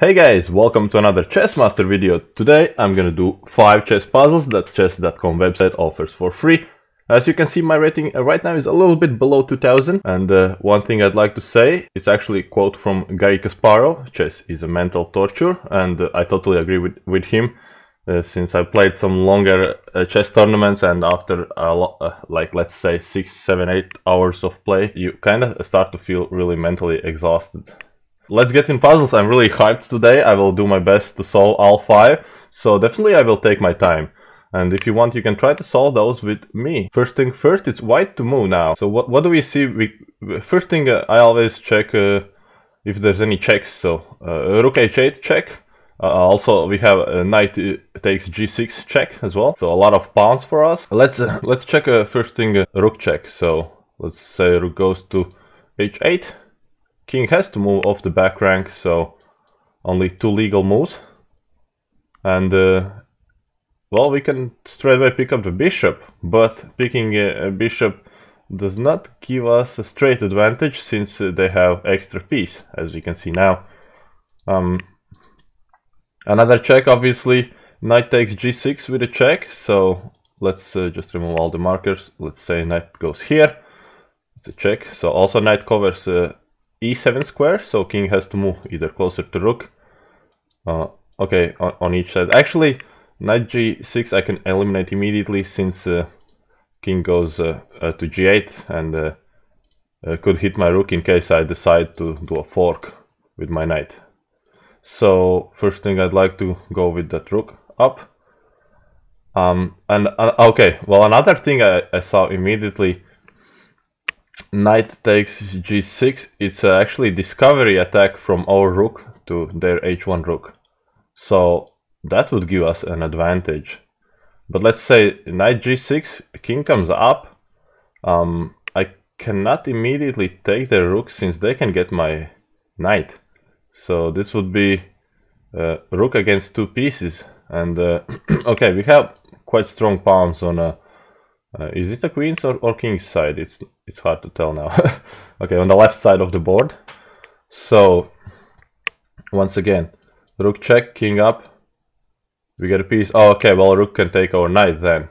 Hey guys, welcome to another Chessmaster video. Today I'm gonna do 5 chess puzzles that chess.com website offers for free. As you can see, my rating right now is a little bit below 2000, and one thing I'd like to say, it's actually a quote from Garry Kasparov: chess is a mental torture, and I totally agree with him. Since I played some longer chess tournaments, and after like let's say 6, 7, 8 hours of play, you kinda start to feel really mentally exhausted. Let's get in puzzles. I'm really hyped today. I will do my best to solve all 5, so definitely I will take my time. And if you want, you can try to solve those with me. First thing first, it's white to move now. So what do we see? First thing, I always check if there's any checks. So rook h8 check. Also we have knight takes g6 check as well. So a lot of pawns for us. Let's check first thing, rook check. So let's say rook goes to h8. King has to move off the back rank, so only 2 legal moves. And well, we can straight away pick up the bishop, but picking a bishop does not give us a straight advantage since they have extra piece, as you can see now. Another check, obviously, knight takes g6 with a check, so let's just remove all the markers. Let's say knight goes here, it's a check. So also knight covers e7 square, so king has to move either closer to rook, okay, on each side. Actually, knight g6 I can eliminate immediately, since king goes to g8 and could hit my rook in case I decide to do a fork with my knight. So first thing, I'd like to go with that rook up. Okay, well, another thing I saw immediately, knight takes g6, it's actually discovery attack from our rook to their h1 rook. So that would give us an advantage. But let's say knight g6, king comes up. I cannot immediately take their rook since they can get my knight. So this would be rook against 2 pieces. And okay, we have quite strong pawns on is it a queen's or king's side? It's hard to tell now. Okay, on the left side of the board. So once again, rook check, king up. We get a piece. Oh, okay, well, rook can take our knight then.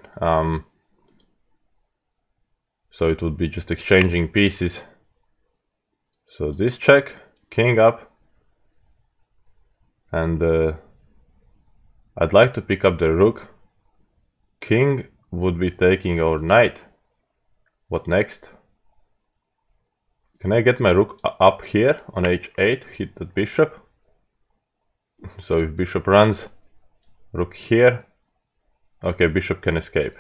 So it would be just exchanging pieces. So this check, king up, and I'd like to pick up the rook. King would be taking our knight. What next? Can I get my rook up here on h8, hit the bishop? So if bishop runs, rook here, okay, bishop can escape.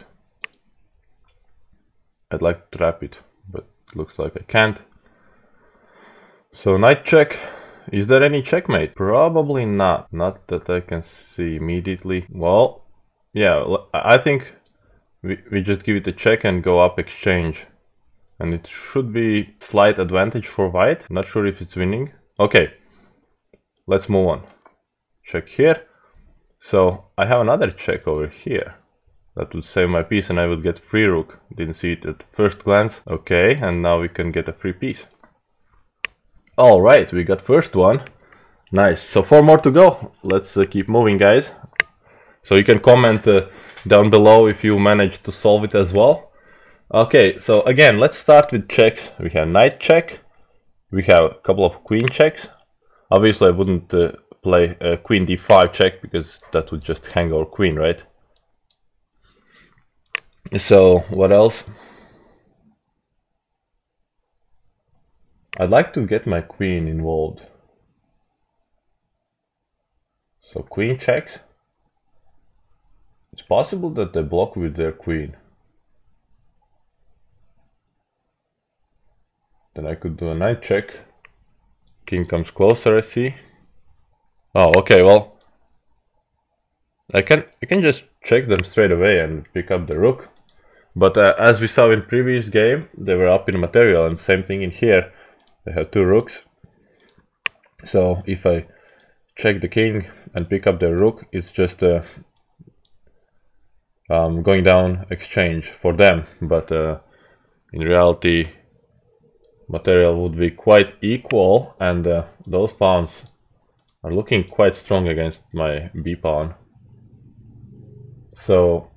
I'd like to trap it, but looks like I can't. So knight check. Is there any checkmate? Probably not. Not that I can see immediately. Well, yeah, I think we just give it a check and go up exchange. And it should be slight advantage for white. Not sure if it's winning. Okay, let's move on. Check here. So I have another check over here. That would save my piece and I would get free rook. Didn't see it at first glance. Okay, and now we can get a free piece. Alright, we got first one. Nice. So 4 more to go. Let's keep moving, guys. So you can comment down below if you managed to solve it as well. Okay, so again, let's start with checks. We have knight check. We have a couple of queen checks. Obviously, I wouldn't play a queen d5 check because that would just hang our queen, right? So what else? I'd like to get my queen involved. So queen checks. It's possible that they block with their queen. Then I could do a knight check. King comes closer, I see. Oh, okay, well, I can just check them straight away and pick up the rook. But as we saw in previous game, they were up in material, and same thing in here. They have 2 rooks. So if I check the king and pick up the rook, it's just going down exchange for them. But in reality, material would be quite equal, and those pawns are looking quite strong against my b pawn. So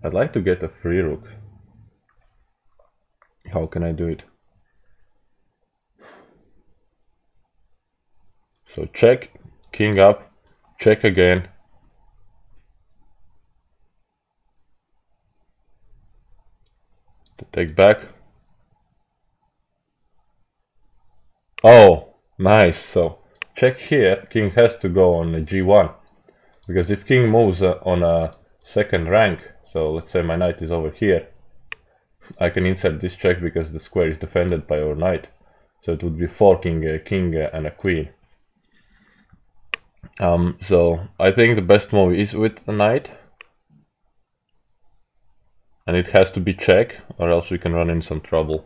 I'd like to get a free rook. How can I do it? So check, king up, check again. To take back. Oh, nice. So check here, king has to go on g1. Because if king moves on a second rank, so let's say my knight is over here, I can insert this check because the square is defended by our knight. So it would be forking a king and a queen. So I think the best move is with a knight. And it has to be check, or else we can run in some trouble.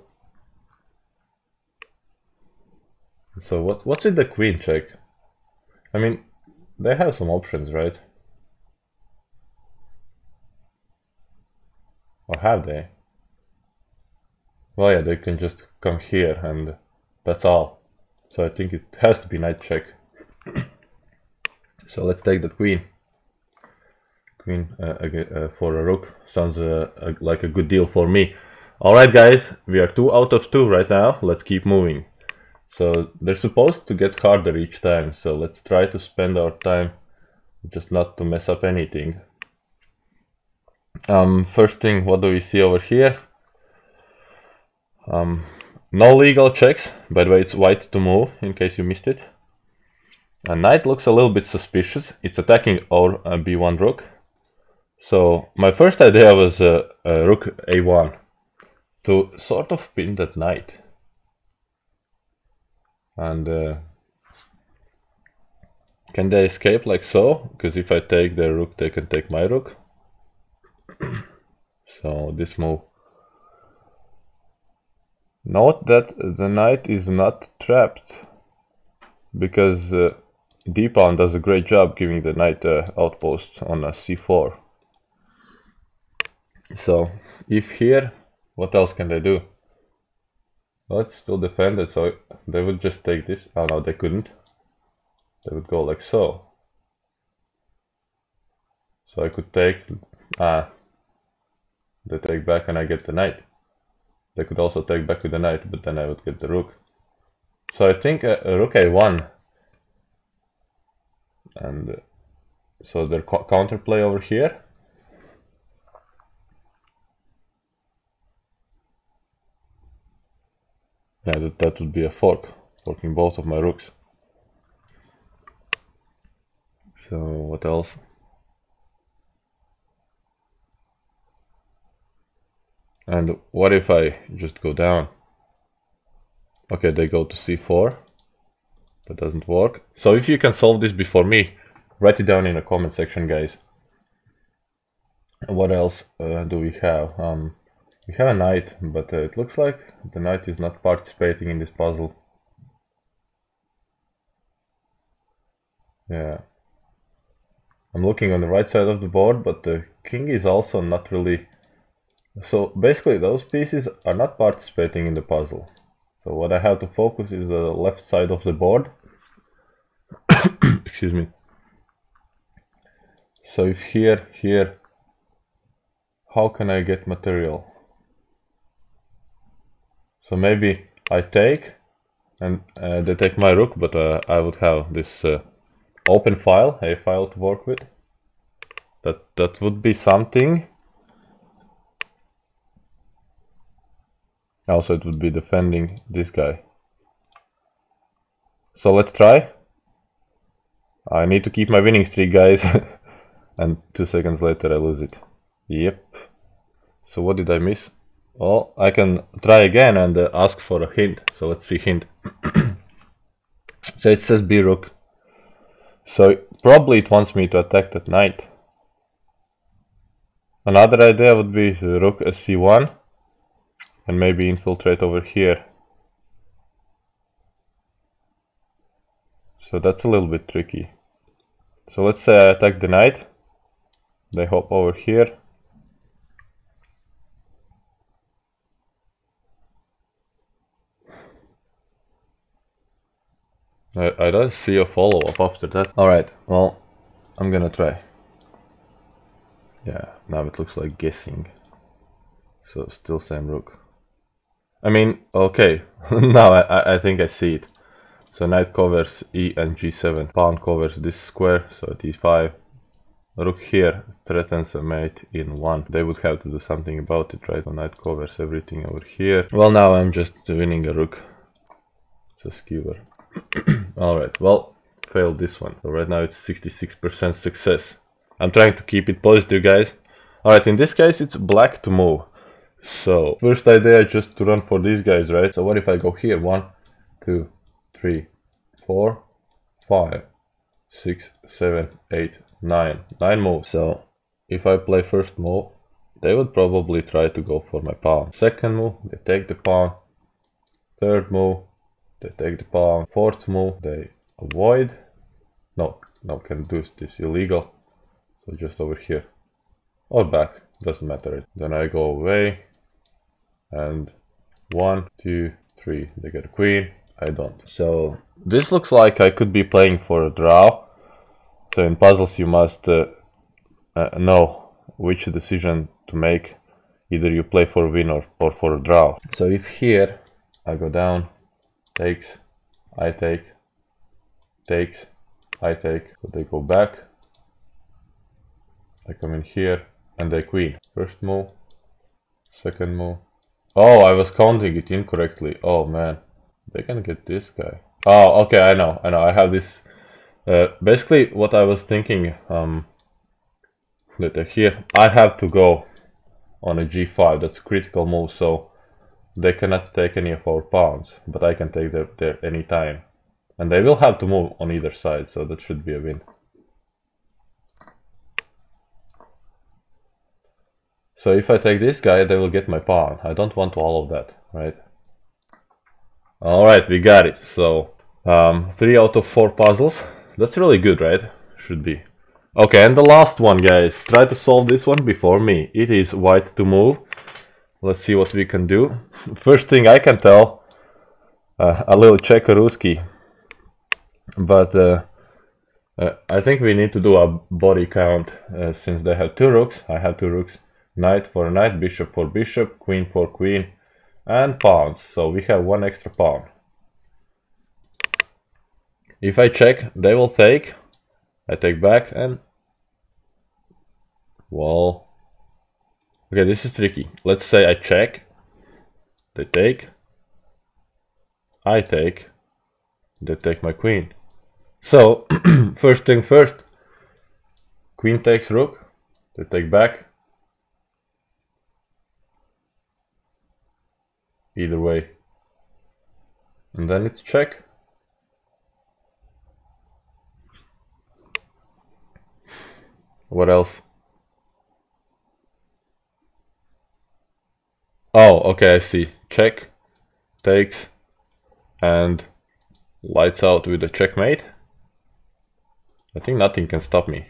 So what's with the queen check? I mean, they have some options, right? Or have they? Well, yeah, they can just come here and that's all. So I think it has to be knight check. So let's take the queen. Queen for a rook sounds like a good deal for me. Alright guys, we are 2 out of 2 right now. Let's keep moving. So they're supposed to get harder each time, so let's try to spend our time just not to mess up anything. First thing, what do we see over here? No legal checks. By the way, it's white to move, in case you missed it. A knight looks a little bit suspicious. It's attacking our b1 rook. So my first idea was rook a1 to sort of pin that knight. And can they escape like so? Because if I take their rook, they can take my rook. So this move. Note that the knight is not trapped, because d pawn does a great job giving the knight outpost on a c4. So if here, what else can they do? Well, it's still defended, so they would just take this. Oh no, they couldn't. They would go like so. So I could take, they take back and I get the knight. They could also take back with the knight, but then I would get the rook. So I think rook a1. And so their counterplay over here. Yeah, that would be a forking both of my rooks. So what else? And what if I just go down? Okay, they go to c4. That doesn't work. So if you can solve this before me, write it down in the comment section, guys. What else do we have? We have a knight, but it looks like the knight is not participating in this puzzle. Yeah. I'm looking on the right side of the board, but the king is also not really... So basically those pieces are not participating in the puzzle. So what I have to focus is the left side of the board. Excuse me. So if here, how can I get material? So maybe I take, and they take my rook, but I would have this open file, a file to work with. That would be something. Also, it would be defending this guy. So let's try. I need to keep my winning streak, guys. And 2 seconds later I lose it. Yep. So what did I miss? Well, I can try again and ask for a hint. So let's see hint. So it says b rook. So probably it wants me to attack that knight. Another idea would be rook c1 and maybe infiltrate over here. So that's a little bit tricky. So let's say I attack the knight. They hop over here. I don't see a follow-up after that. Alright, well, I'm gonna try. Yeah, now it looks like guessing. So still same rook. I mean, okay, now I think I see it. So knight covers e and g7, pawn covers this square, so at e5. Rook here threatens a mate in 1. They would have to do something about it, right? So knight covers everything over here. Well, now I'm just winning a rook. It's a skewer. Alright, well, failed this one. So right now it's 66% success. I'm trying to keep it positive, guys. Alright, in this case it's black to move. So first idea just to run for these guys, right? So what if I go here? 1, 2, 3, 4, 5, 6, 7, 8, 9. 9 moves. So if I play first move, they would probably try to go for my pawn. Second move, they take the pawn. Third move, they take the pawn. Fourth move, they avoid. No, can do this, illegal. So just over here. Or back, doesn't matter. Then I go away. And 1, 2, 3, they get a queen. I don't. So this looks like I could be playing for a draw. So in puzzles you must know which decision to make. Either you play for a win or for a draw. So if here I go down, takes, I take, takes, I take, so they go back. I come in here and they queen. First move, second move. Oh, I was counting it incorrectly. Oh man, they can get this guy. Oh, okay, I know. I have this. Basically, what I was thinking, that here I have to go on a g5. That's a critical move, so they cannot take any of our pawns, but I can take there any time, and they will have to move on either side, so that should be a win. So if I take this guy, they will get my pawn. I don't want all of that, right? Alright, we got it. So 3 out of 4 puzzles. That's really good, right? Should be. Okay, and the last one, guys. Try to solve this one before me. It is white to move. Let's see what we can do. First thing I can tell, a little Czech-Ruski. But I think we need to do a body count, since they have 2 rooks. I have 2 rooks. Knight for knight, bishop for bishop, queen for queen, and pawns. So we have 1 extra pawn. If I check, they will take. I take back and... well... okay, this is tricky. Let's say I check. They take. I take. They take my queen. So, first thing first. Queen takes rook. They take back. Either way. And then it's check. What else? Oh, okay, I see. Check, takes, and lights out with a checkmate. I think nothing can stop me.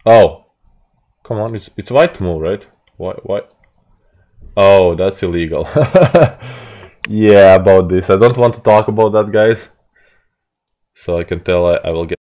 Oh, come on, it's white to move, right? Why? Oh, that's illegal. Yeah, about this. I don't want to talk about that, guys. So I can tell I will get